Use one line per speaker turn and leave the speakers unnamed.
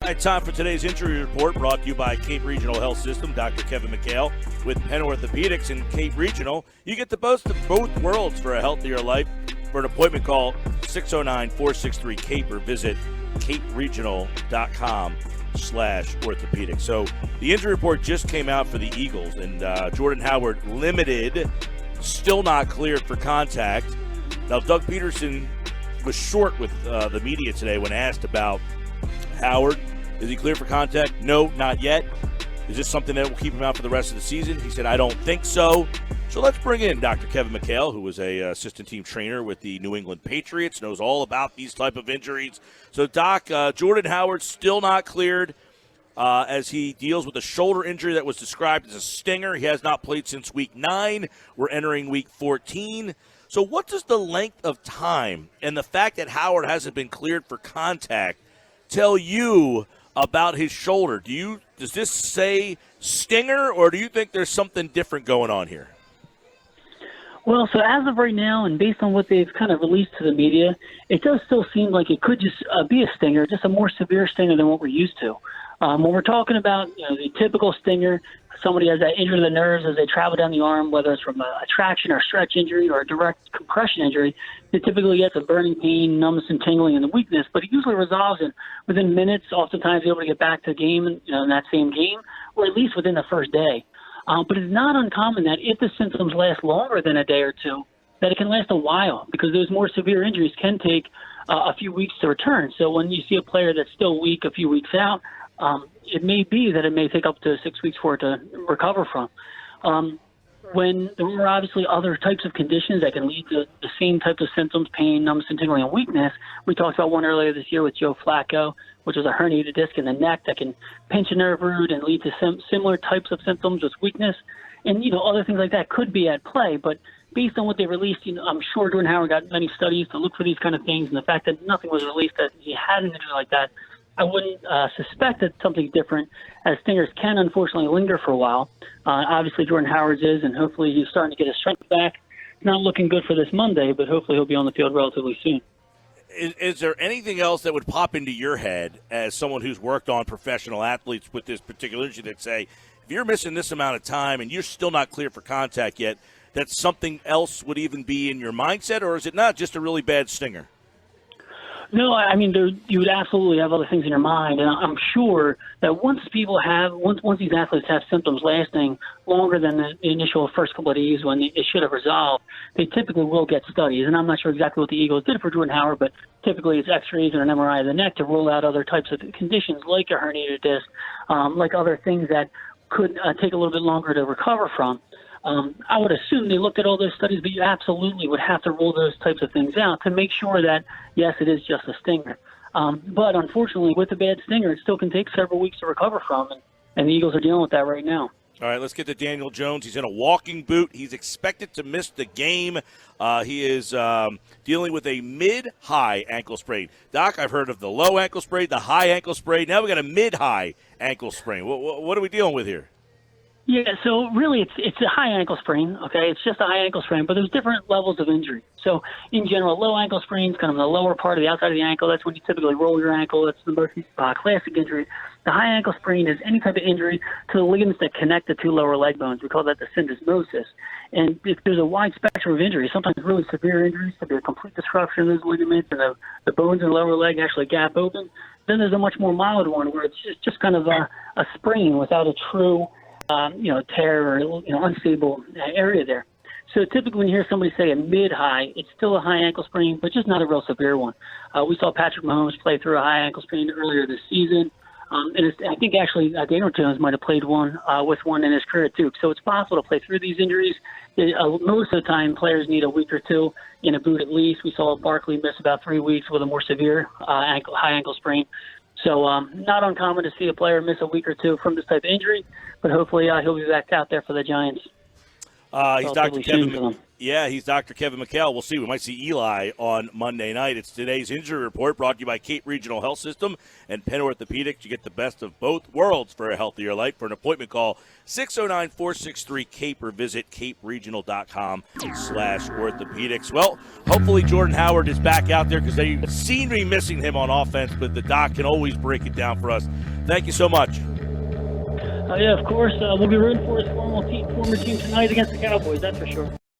right, time for today's injury report, brought to you by Cape Regional Health System. Dr. Kevin McHale with Penn Orthopedics and Cape Regional. You get the best of both worlds for a healthier life. For an appointment, call 609-463-CAPE or visit caperegional.com/orthopedic. So the injury report just came out for the Eagles, and Jordan Howard limited, still not cleared for contact. Now, Doug Peterson was short with the media today when asked about Howard. Is he cleared for contact? No, not yet. Is this something that will keep him out for the rest of the season? He said, I don't think so. So let's bring in Dr. Kevin McHale, who was a assistant team trainer with the New England Patriots, knows all about these type of injuries. So, Doc, Jordan Howard still not cleared as he deals with a shoulder injury that was described as a stinger. He has not played since Week 9. We're entering Week 14. So what does the length of time and the fact that Howard hasn't been cleared for contact tell you about his shoulder? Does this say stinger, or do you think there's something different going on here?
Well, so as of right now, and based on what they've kind of released to the media, it does still seem like it could just be a stinger, just a more severe stinger than what we're used to. When we're talking about the typical stinger, somebody has that injury to the nerves as they travel down the arm, whether it's from a traction or stretch injury or a direct compression injury, it typically gets a burning pain, numbness and tingling and the weakness, but it usually resolves within minutes, oftentimes able to get back to the game in that same game, or at least within the first day. But it's not uncommon that if the symptoms last longer than a day or two, that it can last a while, because those more severe injuries can take a few weeks to return. So when you see a player that's still weak a few weeks out, it may be that it may take up to 6 weeks for it to recover from. When there are obviously other types of conditions that can lead to the same types of symptoms, pain, numbness, and tingling, and weakness. We talked about one earlier this year with Joe Flacco, which was a herniated disc in the neck that can pinch a nerve root and lead to similar types of symptoms with weakness. And, other things like that could be at play. But based on what they released, I'm sure Jordan Howard got many studies to look for these kind of things. And the fact that nothing was released that he had an injury like that, I wouldn't suspect that something different, as stingers can unfortunately linger for a while. Obviously, Jordan Howard's is, and hopefully he's starting to get his strength back. It's not looking good for this Monday, but hopefully he'll be on the field relatively soon.
Is there anything else that would pop into your head as someone who's worked on professional athletes with this particular injury that say, if you're missing this amount of time and you're still not clear for contact yet, that something else would even be in your mindset, or is it not just a really bad stinger?
No, I mean, you would absolutely have other things in your mind, and I'm sure that once these athletes have symptoms lasting longer than the initial first couple of days when it should have resolved, they typically will get studies. And I'm not sure exactly what the Eagles did for Jordan Howard, but typically it's X-rays or an MRI of the neck to rule out other types of conditions like a herniated disc, like other things that could take a little bit longer to recover from. I would assume they looked at all those studies, but you absolutely would have to rule those types of things out to make sure that, yes, it is just a stinger. But unfortunately, with a bad stinger, it still can take several weeks to recover from, and the Eagles are dealing with that right now.
All right, let's get to Daniel Jones. He's in a walking boot. He's expected to miss the game. He is dealing with a mid-high ankle sprain. Doc, I've heard of the low ankle sprain, the high ankle sprain. Now we got a mid-high ankle sprain. What are we dealing with here?
Yeah, so really it's a high ankle sprain, okay? It's just a high ankle sprain, but there's different levels of injury. So in general, low ankle sprain is kind of the lower part of the outside of the ankle. That's when you typically roll your ankle. That's the most classic injury. The high ankle sprain is any type of injury to the ligaments that connect the two lower leg bones. We call that the syndesmosis. And there's a wide spectrum of injuries, sometimes really severe injuries, could be a complete disruption of those ligaments, and the bones in the lower leg actually gap open. Then there's a much more mild one where it's just kind of a sprain without a true tear or unstable area there. So typically when you hear somebody say a mid-high, it's still a high ankle sprain, but just not a real severe one. We saw Patrick Mahomes play through a high ankle sprain earlier this season. I think actually Daniel Jones might have played with one in his career too. So it's possible to play through these injuries. Most of the time, players need a week or two in a boot at least. We saw Barkley miss about 3 weeks with a more severe high ankle sprain. So not uncommon to see a player miss a week or two from this type of injury, but hopefully he'll be back out there for the Giants.
He's Dr. Yeah, he's Dr. Kevin McHale. We'll see. We might see Eli on Monday night. It's today's injury report brought to you by Cape Regional Health System and Penn Orthopedics. You get the best of both worlds for a healthier life. For an appointment, call 609-463-CAPE or visit caperegional.com/orthopedics. Well, hopefully Jordan Howard is back out there because they seem to be missing him on offense, but the doc can always break it down for us. Thank you so much.
Yeah, of course. We'll be rooting for his former team tonight against the Cowboys, that's for sure.